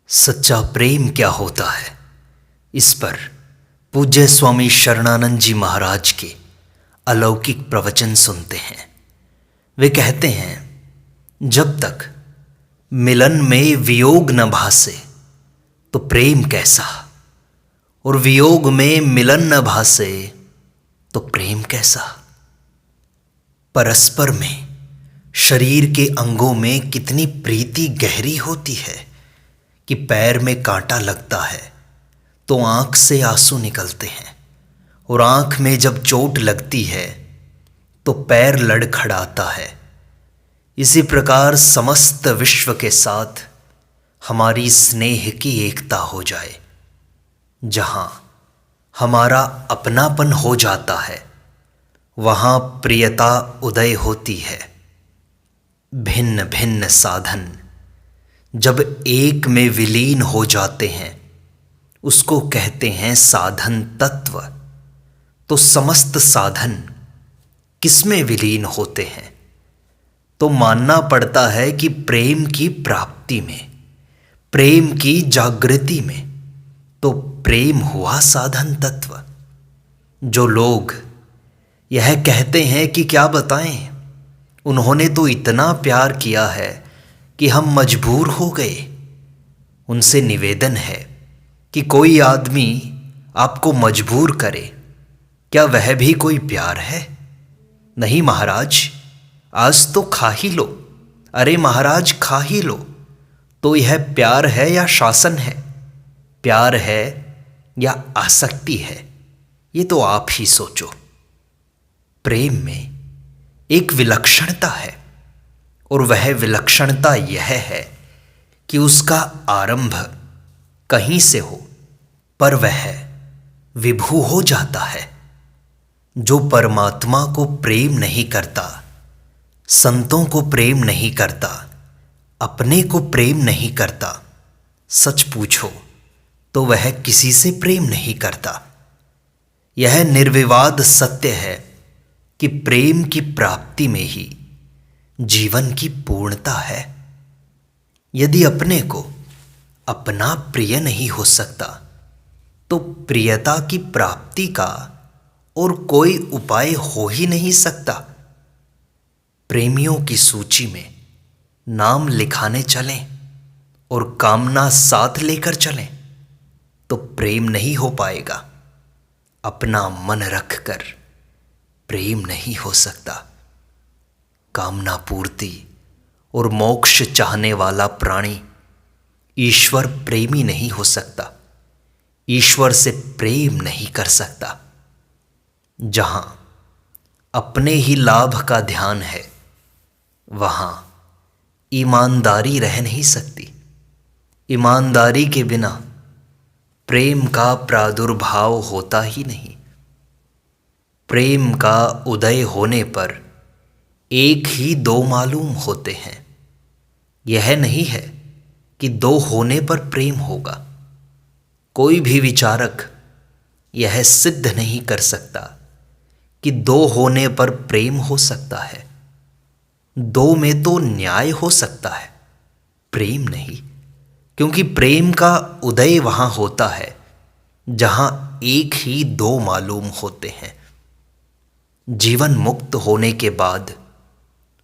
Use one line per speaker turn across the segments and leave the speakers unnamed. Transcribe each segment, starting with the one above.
सच्चा प्रेम क्या होता है, इस पर पूज्य स्वामी शरणानंद जी महाराज के अलौकिक प्रवचन सुनते हैं। वे कहते हैं, जब तक मिलन में वियोग न भासे तो प्रेम कैसा, और वियोग में मिलन न भासे तो प्रेम कैसा। परस्पर में शरीर के अंगों में कितनी प्रीति गहरी होती है कि पैर में कांटा लगता है तो आंख से आंसू निकलते हैं, और आंख में जब चोट लगती है तो पैर लड़खड़ाता है। इसी प्रकार समस्त विश्व के साथ हमारी स्नेह की एकता हो जाए। जहां हमारा अपनापन हो जाता है वहां प्रियता उदय होती है। भिन्न भिन्न साधन जब एक में विलीन हो जाते हैं उसको कहते हैं साधन तत्व। तो समस्त साधन किसमें विलीन होते हैं? तो मानना पड़ता है कि प्रेम की प्राप्ति में, प्रेम की जागृति में। तो प्रेम हुआ साधन तत्व। जो लोग यह कहते हैं कि क्या बताएं, उन्होंने तो इतना प्यार किया है कि हम मजबूर हो गए, उनसे निवेदन है कि कोई आदमी आपको मजबूर करे, क्या वह भी कोई प्यार है? नहीं महाराज, आज तो खा ही लो। अरे महाराज, खा ही लो। तो यह प्यार है या शासन है? प्यार है या आसक्ति है? ये तो आप ही सोचो। प्रेम में एक विलक्षणता है, और वह विलक्षणता यह है कि उसका आरंभ कहीं से हो, पर वह विभू हो जाता है। जो परमात्मा को प्रेम नहीं करता, संतों को प्रेम नहीं करता, अपने को प्रेम नहीं करता, सच पूछो तो वह किसी से प्रेम नहीं करता। यह निर्विवाद सत्य है कि प्रेम की प्राप्ति में ही जीवन की पूर्णता है। यदि अपने को अपना प्रिय नहीं हो सकता तो प्रियता की प्राप्ति का और कोई उपाय हो ही नहीं सकता। प्रेमियों की सूची में नाम लिखाने चलें और कामना साथ लेकर चलें तो प्रेम नहीं हो पाएगा। अपना मन रखकर प्रेम नहीं हो सकता। कामना पूर्ति और मोक्ष चाहने वाला प्राणी ईश्वर प्रेमी नहीं हो सकता, ईश्वर से प्रेम नहीं कर सकता। जहां अपने ही लाभ का ध्यान है वहां ईमानदारी रह नहीं सकती। ईमानदारी के बिना प्रेम का प्रादुर्भाव होता ही नहीं। प्रेम का उदय होने पर एक ही दो मालूम होते हैं। यह नहीं है कि दो होने पर प्रेम होगा। कोई भी विचारक यह सिद्ध नहीं कर सकता कि दो होने पर प्रेम हो सकता है। दो में तो न्याय हो सकता है, प्रेम नहीं, क्योंकि प्रेम का उदय वहां होता है जहां एक ही दो मालूम होते हैं। जीवन मुक्त होने के बाद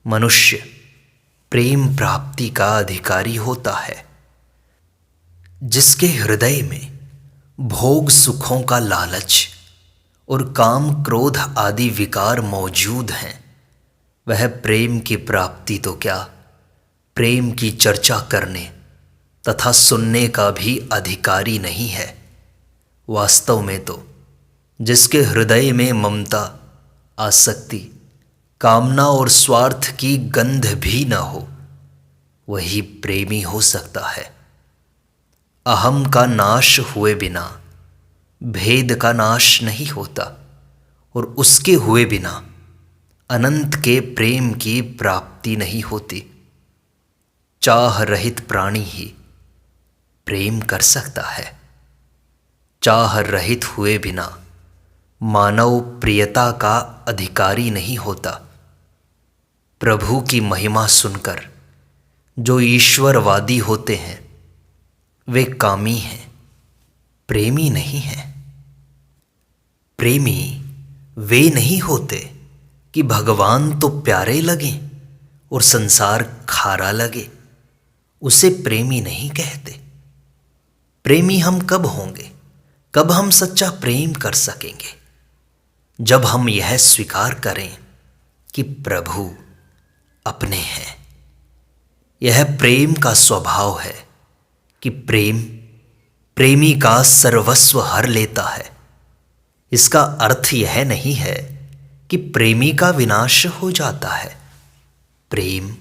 मनुष्य प्रेम प्राप्ति का अधिकारी होता है। जिसके हृदय में भोग सुखों का लालच और काम क्रोध आदि विकार मौजूद हैं, वह प्रेम की प्राप्ति तो क्या, प्रेम की चर्चा करने तथा सुनने का भी अधिकारी नहीं है। वास्तव में तो जिसके हृदय में ममता, आसक्ति, कामना और स्वार्थ की गंध भी न हो, वही प्रेमी हो सकता है। अहम का नाश हुए बिना भेद का नाश नहीं होता, और उसके हुए बिना अनंत के प्रेम की प्राप्ति नहीं होती। चाह रहित प्राणी ही प्रेम कर सकता है। चाह रहित हुए बिना मानव प्रियता का अधिकारी नहीं होता। प्रभु की महिमा सुनकर जो ईश्वरवादी होते हैं वे कामी हैं, प्रेमी नहीं हैं। प्रेमी वे नहीं होते कि भगवान तो प्यारे लगें और संसार खारा लगे, उसे प्रेमी नहीं कहते। प्रेमी हम कब होंगे, कब हम सच्चा प्रेम कर सकेंगे? जब हम यह स्वीकार करें कि प्रभु अपने हैं। यह प्रेम का स्वभाव है कि प्रेम प्रेमी का सर्वस्व हर लेता है। इसका अर्थ यह नहीं है कि प्रेमी का विनाश हो जाता है। प्रेम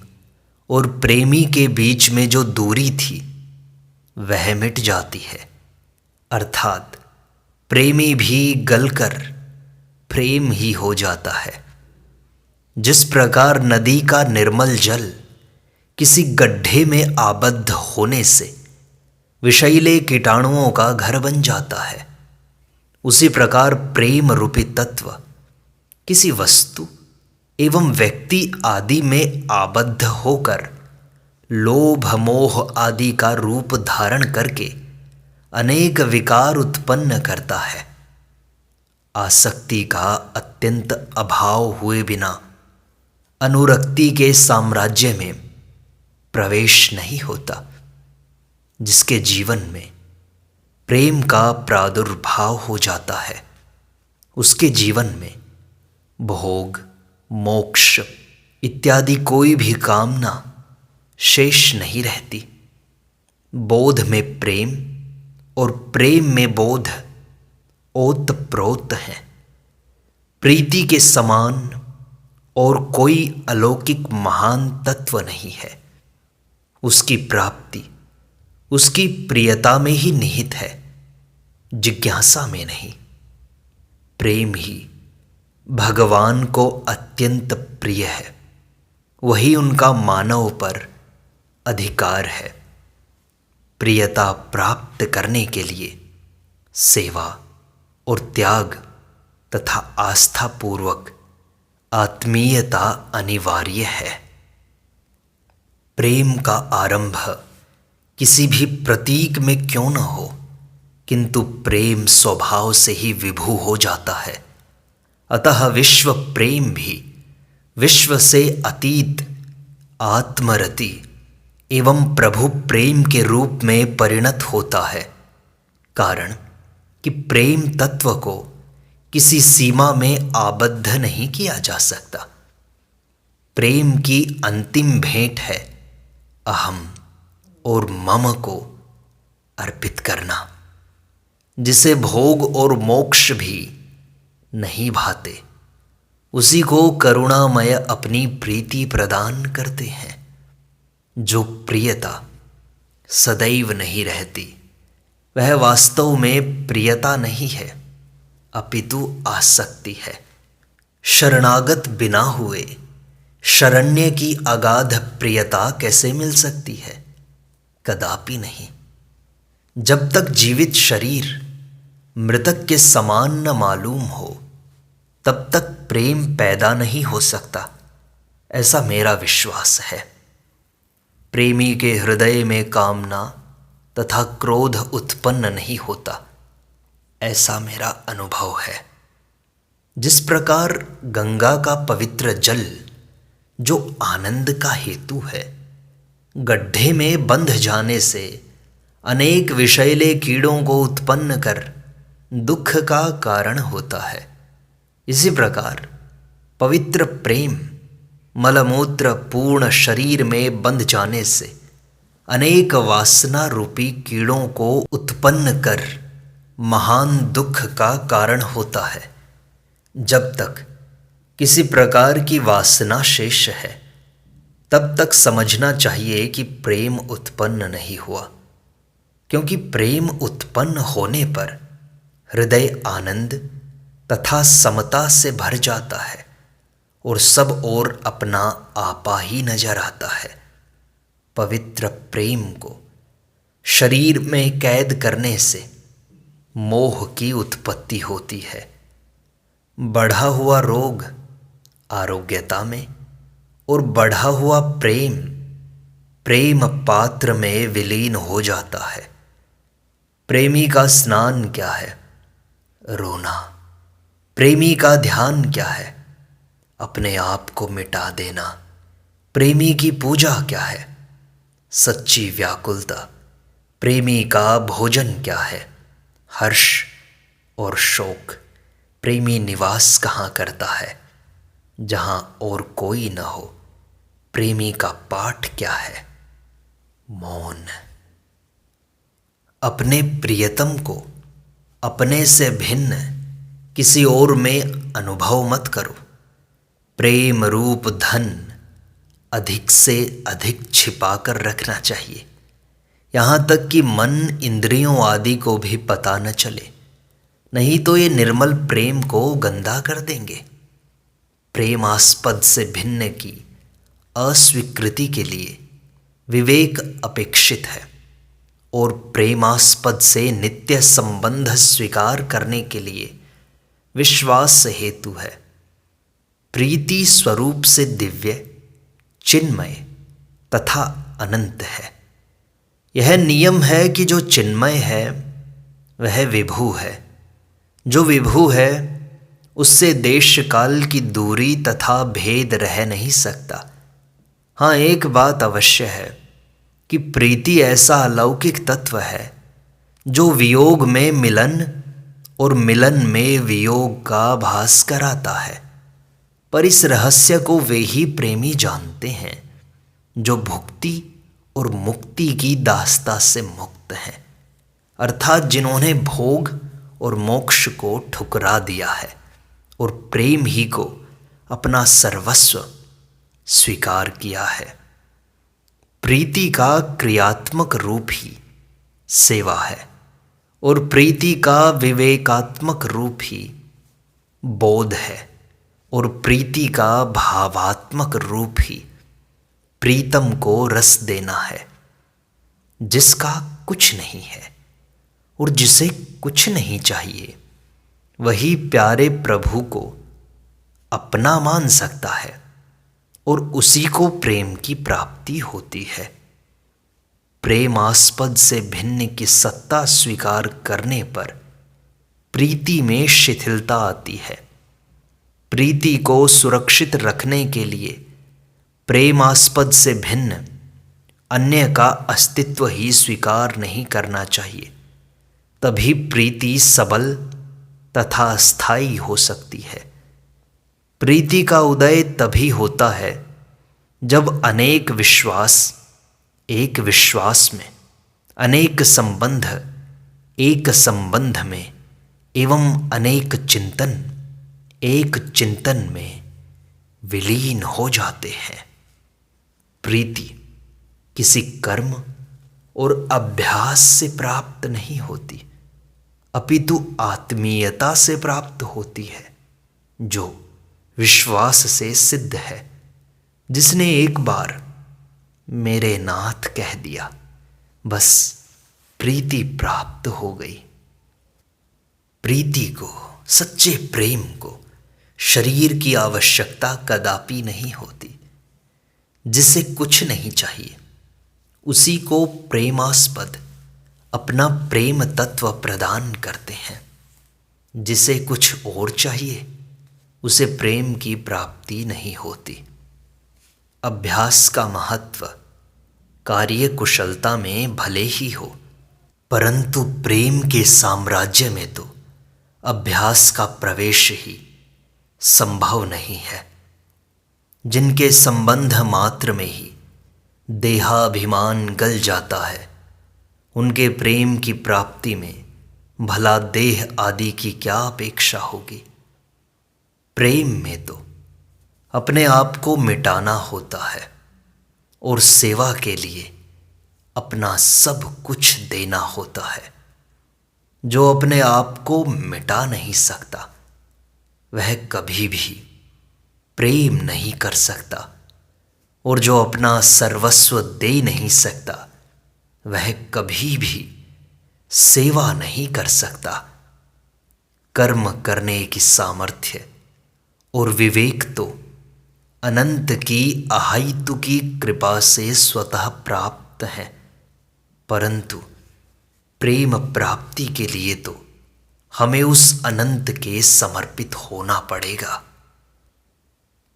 और प्रेमी के बीच में जो दूरी थी वह मिट जाती है, अर्थात प्रेमी भी गलकर प्रेम ही हो जाता है। जिस प्रकार नदी का निर्मल जल किसी गड्ढे में आबद्ध होने से विषैले कीटाणुओं का घर बन जाता है, उसी प्रकार प्रेम रूपी तत्व किसी वस्तु एवं व्यक्ति आदि में आबद्ध होकर लोभ मोह आदि का रूप धारण करके अनेक विकार उत्पन्न करता है। आसक्ति का अत्यंत अभाव हुए बिना अनुरक्ति के साम्राज्य में प्रवेश नहीं होता। जिसके जीवन में प्रेम का प्रादुर्भाव हो जाता है, उसके जीवन में भोग मोक्ष इत्यादि कोई भी कामना शेष नहीं रहती। बोध में प्रेम और प्रेम में बोध ओत प्रोत हैं। प्रीति के समान और कोई अलौकिक महान तत्व नहीं है। उसकी प्राप्ति उसकी प्रियता में ही निहित है, जिज्ञासा में नहीं। प्रेम ही भगवान को अत्यंत प्रिय है, वही उनका मानव पर अधिकार है। प्रियता प्राप्त करने के लिए सेवा और त्याग तथा आस्था पूर्वक आत्मीयता अनिवार्य है। प्रेम का आरंभ किसी भी प्रतीक में क्यों न हो, किंतु प्रेम स्वभाव से ही विभू हो जाता है। अतः विश्व प्रेम भी विश्व से अतीत आत्मरति एवं प्रभु प्रेम के रूप में परिणत होता है। कारण कि प्रेम तत्व को किसी सीमा में आबद्ध नहीं किया जा सकता। प्रेम की अंतिम भेंट है अहम और मम को अर्पित करना, जिसे भोग और मोक्ष भी नहीं भाते, उसी को करुणामय अपनी प्रीति प्रदान करते हैं। जो प्रियता सदैव नहीं रहती, वह वास्तव में प्रियता नहीं है, अपितु आसक्ति है। शरणागत बिना हुए शरण्य की अगाध प्रियता कैसे मिल सकती है? कदापि नहीं। जब तक जीवित शरीर मृतक के समान न मालूम हो, तब तक प्रेम पैदा नहीं हो सकता, ऐसा मेरा विश्वास है। प्रेमी के हृदय में कामना तथा क्रोध उत्पन्न नहीं होता, ऐसा मेरा अनुभव है। जिस प्रकार गंगा का पवित्र जल, जो आनंद का हेतु है, गड्ढे में बंध जाने से अनेक विषैले कीड़ों को उत्पन्न कर दुख का कारण होता है, इसी प्रकार पवित्र प्रेम मलमूत्र पूर्ण शरीर में बंध जाने से अनेक वासना रूपी कीड़ों को उत्पन्न कर महान दुख का कारण होता है। जब तक किसी प्रकार की वासना शेष है, तब तक समझना चाहिए कि प्रेम उत्पन्न नहीं हुआ, क्योंकि प्रेम उत्पन्न होने पर हृदय आनंद तथा समता से भर जाता है और सब ओर अपना आपा ही नजर आता है। पवित्र प्रेम को शरीर में कैद करने से मोह की उत्पत्ति होती है। बढ़ा हुआ रोग आरोग्यता में और बढ़ा हुआ प्रेम प्रेम पात्र में विलीन हो जाता है। प्रेमी का स्नान क्या है? रोना। प्रेमी का ध्यान क्या है? अपने आप को मिटा देना। प्रेमी की पूजा क्या है? सच्ची व्याकुलता। प्रेमी का भोजन क्या है? हर्ष और शोक। प्रेमी निवास कहाँ करता है? जहाँ और कोई न हो। प्रेमी का पाठ क्या है? मौन। अपने प्रियतम को अपने से भिन्न किसी और में अनुभव मत करो। प्रेम रूप धन अधिक से अधिक छिपा कर रखना चाहिए, यहाँ तक कि मन इंद्रियों आदि को भी पता न चले, नहीं तो ये निर्मल प्रेम को गंदा कर देंगे। प्रेमास्पद से भिन्न की अस्वीकृति के लिए विवेक अपेक्षित है और प्रेमास्पद से नित्य संबंध स्वीकार करने के लिए विश्वास हेतु है। प्रीति स्वरूप से दिव्य, चिन्मय तथा अनंत है। यह नियम है कि जो चिन्मय है वह विभु है, जो विभु है उससे देश काल की दूरी तथा भेद रह नहीं सकता। हाँ, एक बात अवश्य है कि प्रीति ऐसा अलौकिक तत्व है जो वियोग में मिलन और मिलन में वियोग का भास कराता है। पर इस रहस्य को वे ही प्रेमी जानते हैं जो भुक्ति और मुक्ति की दास्ता से मुक्त हैं, अर्थात जिन्होंने भोग और मोक्ष को ठुकरा दिया है और प्रेम ही को अपना सर्वस्व स्वीकार किया है। प्रीति का क्रियात्मक रूप ही सेवा है और प्रीति का विवेकात्मक रूप ही बोध है और प्रीति का भावात्मक रूप ही प्रीतम को रस देना है। जिसका कुछ नहीं है और जिसे कुछ नहीं चाहिए, वही प्यारे प्रभु को अपना मान सकता है और उसी को प्रेम की प्राप्ति होती है। प्रेमास्पद से भिन्न की सत्ता स्वीकार करने पर प्रीति में शिथिलता आती है। प्रीति को सुरक्षित रखने के लिए प्रेमास्पद से भिन्न अन्य का अस्तित्व ही स्वीकार नहीं करना चाहिए, तभी प्रीति सबल तथा स्थायी हो सकती है। प्रीति का उदय तभी होता है जब अनेक विश्वास एक विश्वास में, अनेक संबंध एक संबंध में एवं अनेक चिंतन एक चिंतन में विलीन हो जाते हैं। प्रीति किसी कर्म और अभ्यास से प्राप्त नहीं होती, अपितु आत्मीयता से प्राप्त होती है, जो विश्वास से सिद्ध है। जिसने एक बार मेरे नाथ कह दिया, बस प्रीति प्राप्त हो गई। प्रीति को, सच्चे प्रेम को शरीर की आवश्यकता कदापि नहीं होती। जिसे कुछ नहीं चाहिए उसी को प्रेमास्पद अपना प्रेम तत्व प्रदान करते हैं। जिसे कुछ और चाहिए उसे प्रेम की प्राप्ति नहीं होती। अभ्यास का महत्व कार्य कुशलता में भले ही हो, परंतु प्रेम के साम्राज्य में तो अभ्यास का प्रवेश ही संभव नहीं है। जिनके संबंध मात्र में ही देहाभिमान गल जाता है, उनके प्रेम की प्राप्ति में भला देह आदि की क्या अपेक्षा होगी। प्रेम में तो अपने आप को मिटाना होता है और सेवा के लिए अपना सब कुछ देना होता है। जो अपने आप को मिटा नहीं सकता वह कभी भी प्रेम नहीं कर सकता, और जो अपना सर्वस्व दे नहीं सकता वह कभी भी सेवा नहीं कर सकता। कर्म करने की सामर्थ्य और विवेक तो अनंत की अहेतु की कृपा से स्वतः प्राप्त है, परंतु प्रेम प्राप्ति के लिए तो हमें उस अनंत के समर्पित होना पड़ेगा।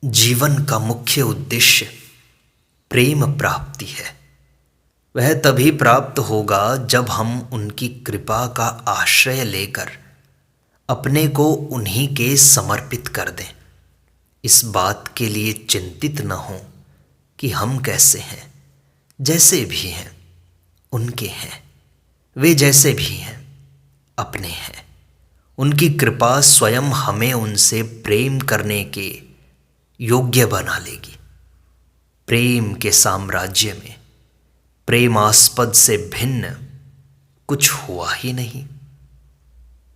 जीवन का मुख्य उद्देश्य प्रेम प्राप्ति है। वह तभी प्राप्त होगा जब हम उनकी कृपा का आश्रय लेकर अपने को उन्हीं के समर्पित कर दें। इस बात के लिए चिंतित न हो कि हम कैसे हैं, जैसे भी हैं उनके हैं, वे जैसे भी हैं अपने हैं। उनकी कृपा स्वयं हमें उनसे प्रेम करने के योग्य बना लेगी। प्रेम के साम्राज्य में प्रेमास्पद से भिन्न कुछ हुआ ही नहीं।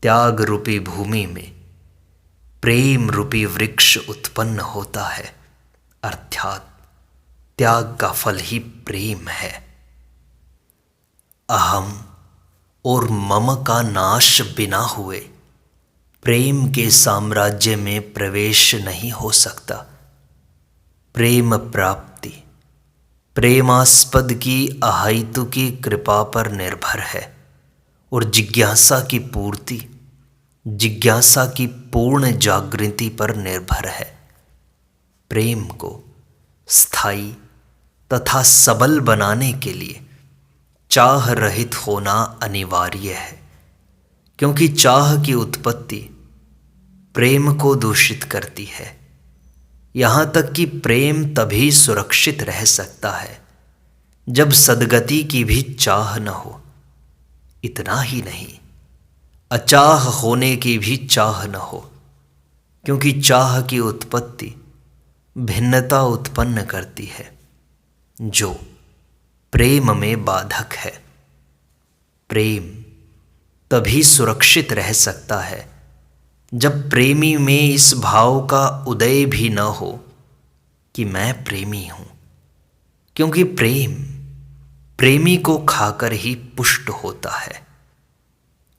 त्याग रूपी भूमि में प्रेम रूपी वृक्ष उत्पन्न होता है, अर्थात त्याग का फल ही प्रेम है। अहम और मम का नाश बिना हुए प्रेम के साम्राज्य में प्रवेश नहीं हो सकता। प्रेम प्राप्ति प्रेमास्पद की अहेतु की कृपा पर निर्भर है और जिज्ञासा की पूर्ति जिज्ञासा की पूर्ण जागृति पर निर्भर है। प्रेम को स्थायी तथा सबल बनाने के लिए चाह रहित होना अनिवार्य है, क्योंकि चाह की उत्पत्ति प्रेम को दूषित करती है। यहाँ तक कि प्रेम तभी सुरक्षित रह सकता है जब सद्गति की भी चाह न हो। इतना ही नहीं, अचाह होने की भी चाह न हो, क्योंकि चाह की उत्पत्ति भिन्नता उत्पन्न करती है जो प्रेम में बाधक है। प्रेम तभी सुरक्षित रह सकता है जब प्रेमी में इस भाव का उदय भी न हो कि मैं प्रेमी हूं, क्योंकि प्रेम प्रेमी को खाकर ही पुष्ट होता है।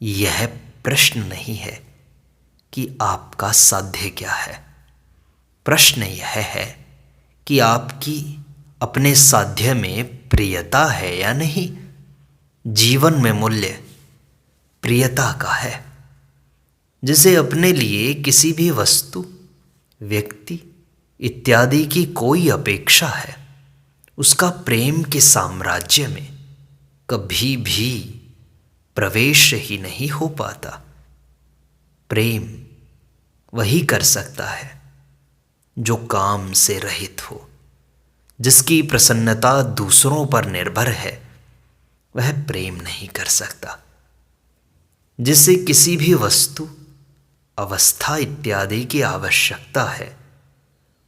यह प्रश्न नहीं है कि आपका साध्य क्या है, प्रश्न यह है कि आपकी अपने साध्य में प्रियता है या नहीं। जीवन में मूल्य प्रियता का है। जिसे अपने लिए किसी भी वस्तु, व्यक्ति इत्यादि की कोई अपेक्षा है, उसका प्रेम के साम्राज्य में कभी भी प्रवेश ही नहीं हो पाता। प्रेम वही कर सकता है जो काम से रहित हो, जिसकी प्रसन्नता दूसरों पर निर्भर है। वह प्रेम नहीं कर सकता। जिसे किसी भी वस्तु, अवस्था इत्यादि की आवश्यकता है,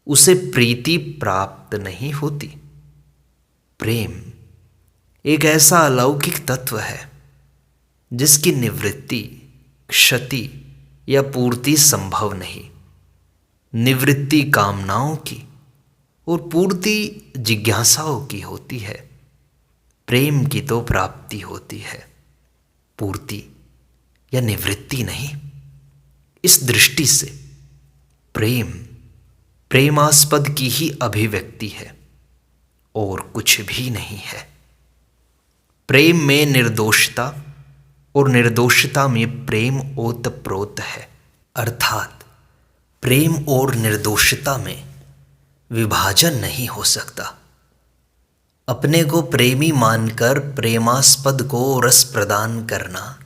उसे प्रीति प्राप्त नहीं होती। प्रेम एक ऐसा अलौकिक तत्व है जिसकी निवृत्ति, क्षति या पूर्ति संभव नहीं। निवृत्ति कामनाओं की और पूर्ति जिज्ञासाओं की होती है। प्रेम की तो प्राप्ति होती है, पूर्ति या निवृत्ति नहीं। इस दृष्टि से प्रेम प्रेमास्पद की ही अभिव्यक्ति है और कुछ भी नहीं है। प्रेम में निर्दोषता और निर्दोषता में प्रेम ओतप्रोत है, अर्थात प्रेम और निर्दोषता में विभाजन नहीं हो सकता। अपने को प्रेमी मानकर प्रेमास्पद को रस प्रदान करना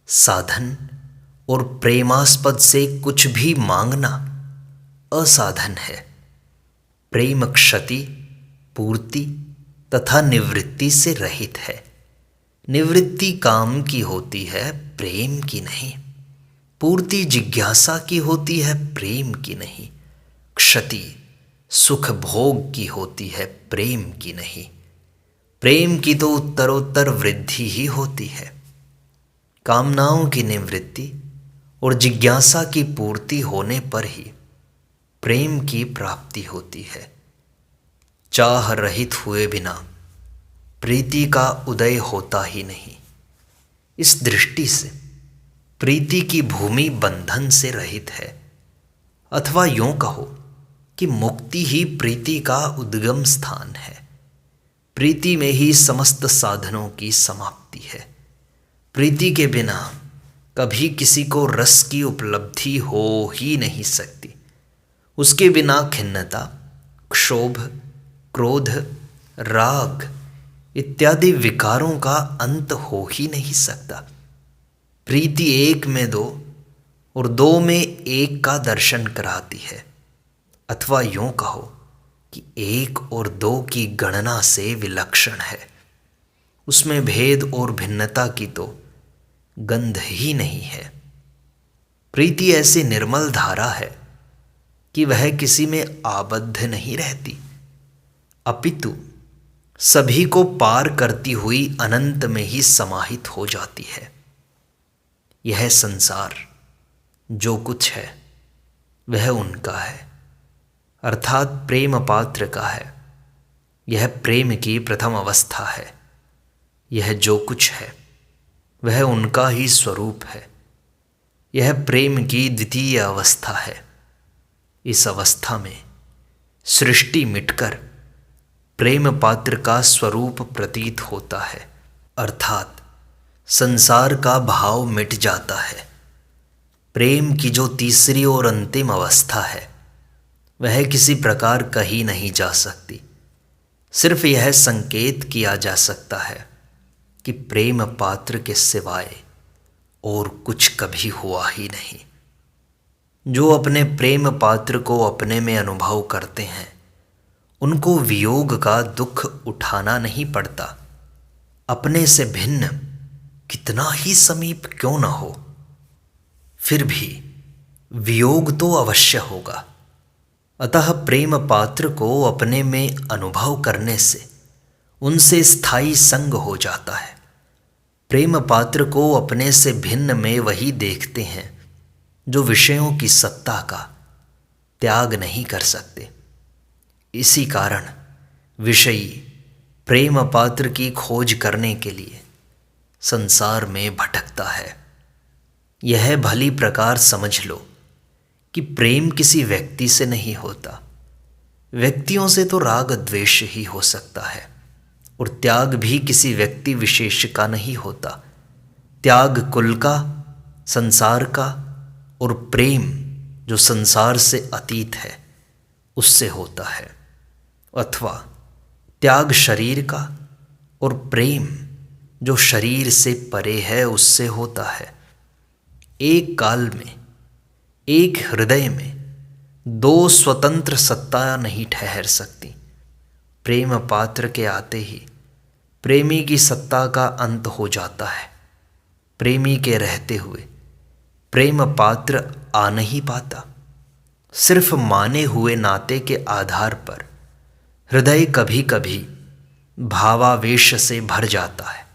साधन और प्रेमास्पद से कुछ भी मांगना असाधन है। प्रेम क्षति, पूर्ति तथा निवृत्ति से रहित है। निवृत्ति काम की होती है, प्रेम की नहीं। पूर्ति जिज्ञासा की होती है, प्रेम की नहीं। क्षति सुख भोग की होती है, प्रेम की नहीं। प्रेम की तो उत्तरोत्तर वृद्धि ही होती है। कामनाओं की निवृत्ति और जिज्ञासा की पूर्ति होने पर ही प्रेम की प्राप्ति होती है। चाह रहित हुए बिना प्रीति का उदय होता ही नहीं। इस दृष्टि से प्रीति की भूमि बंधन से रहित है, अथवा यूं कहो कि मुक्ति ही प्रीति का उद्गम स्थान है। प्रीति में ही समस्त साधनों की समाप्ति है। प्रीति के बिना कभी किसी को रस की उपलब्धि हो ही नहीं सकती। उसके बिना खिन्नता, क्षोभ, क्रोध, राग इत्यादि विकारों का अंत हो ही नहीं सकता। प्रीति एक में दो और दो में एक का दर्शन कराती है, अथवा यूं कहो कि एक और दो की गणना से विलक्षण है। उसमें भेद और भिन्नता की तो गंध ही नहीं है। प्रीति ऐसी निर्मल धारा है कि वह किसी में आबद्ध नहीं रहती, अपितु सभी को पार करती हुई अनंत में ही समाहित हो जाती है। यह संसार जो कुछ है वह उनका है, अर्थात प्रेम पात्र का है। यह प्रेम की प्रथम अवस्था है। यह जो कुछ है वह उनका ही स्वरूप है। यह प्रेम की द्वितीय अवस्था है। इस अवस्था में सृष्टि मिटकर प्रेम पात्र का स्वरूप प्रतीत होता है, अर्थात संसार का भाव मिट जाता है। प्रेम की जो तीसरी और अंतिम अवस्था है वह किसी प्रकार कही नहीं जा सकती। सिर्फ यह संकेत किया जा सकता है कि प्रेम पात्र के सिवाय और कुछ कभी हुआ ही नहीं। जो अपने प्रेम पात्र को अपने में अनुभव करते हैं उनको वियोग का दुख उठाना नहीं पड़ता। अपने से भिन्न कितना ही समीप क्यों न हो, फिर भी वियोग तो अवश्य होगा। अतः प्रेम पात्र को अपने में अनुभव करने से उनसे स्थायी संग हो जाता है। प्रेम पात्र को अपने से भिन्न में वही देखते हैं जो विषयों की सत्ता का त्याग नहीं कर सकते। इसी कारण विषयी प्रेम पात्र की खोज करने के लिए संसार में भटकता है। यह भली प्रकार समझ लो कि प्रेम किसी व्यक्ति से नहीं होता। व्यक्तियों से तो राग द्वेष ही हो सकता है, और त्याग भी किसी व्यक्ति विशेष का नहीं होता। त्याग कुल का, संसार का, और प्रेम जो संसार से अतीत है उससे होता है। अथवा त्याग शरीर का और प्रेम जो शरीर से परे है उससे होता है। एक काल में, एक हृदय में दो स्वतंत्र सत्ता नहीं ठहर सकती। प्रेम पात्र के आते ही प्रेमी की सत्ता का अंत हो जाता है। प्रेमी के रहते हुए प्रेम पात्र आ नहीं पाता। सिर्फ माने हुए नाते के आधार पर हृदय कभी कभी भावावेश से भर जाता है,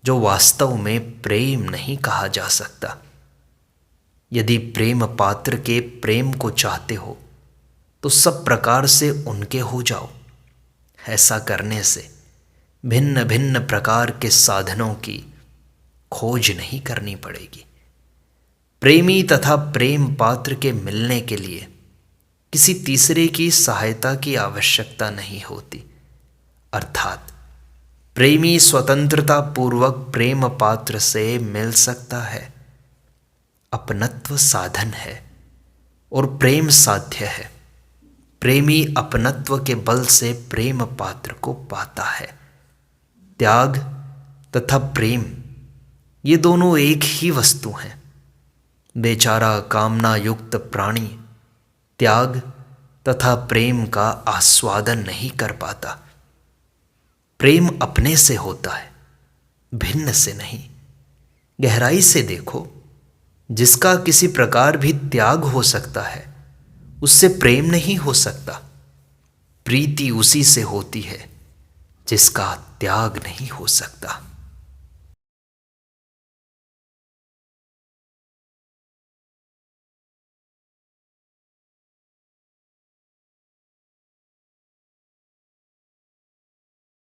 जो वास्तव में प्रेम नहीं कहा जा सकता। यदि प्रेम पात्र के प्रेम को चाहते हो तो सब प्रकार से उनके हो जाओ। ऐसा करने से भिन्न भिन्न प्रकार के साधनों की खोज नहीं करनी पड़ेगी। प्रेमी तथा प्रेम पात्र के मिलने के लिए किसी तीसरे की सहायता की आवश्यकता नहीं होती। अर्थात प्रेमी स्वतंत्रता पूर्वक प्रेम पात्र से मिल सकता है। अपनत्व साधन है और प्रेम साध्य है। प्रेमी अपनत्व के बल से प्रेम पात्र को पाता है। त्याग तथा प्रेम ये दोनों एक ही वस्तु हैं। बेचारा कामना युक्त प्राणी त्याग तथा प्रेम का आस्वादन नहीं कर पाता। प्रेम अपने से होता है, भिन्न से नहीं। गहराई से देखो, जिसका किसी प्रकार भी त्याग हो सकता है उससे प्रेम नहीं हो सकता। प्रीति उसी से होती है जिसका त्याग नहीं हो सकता।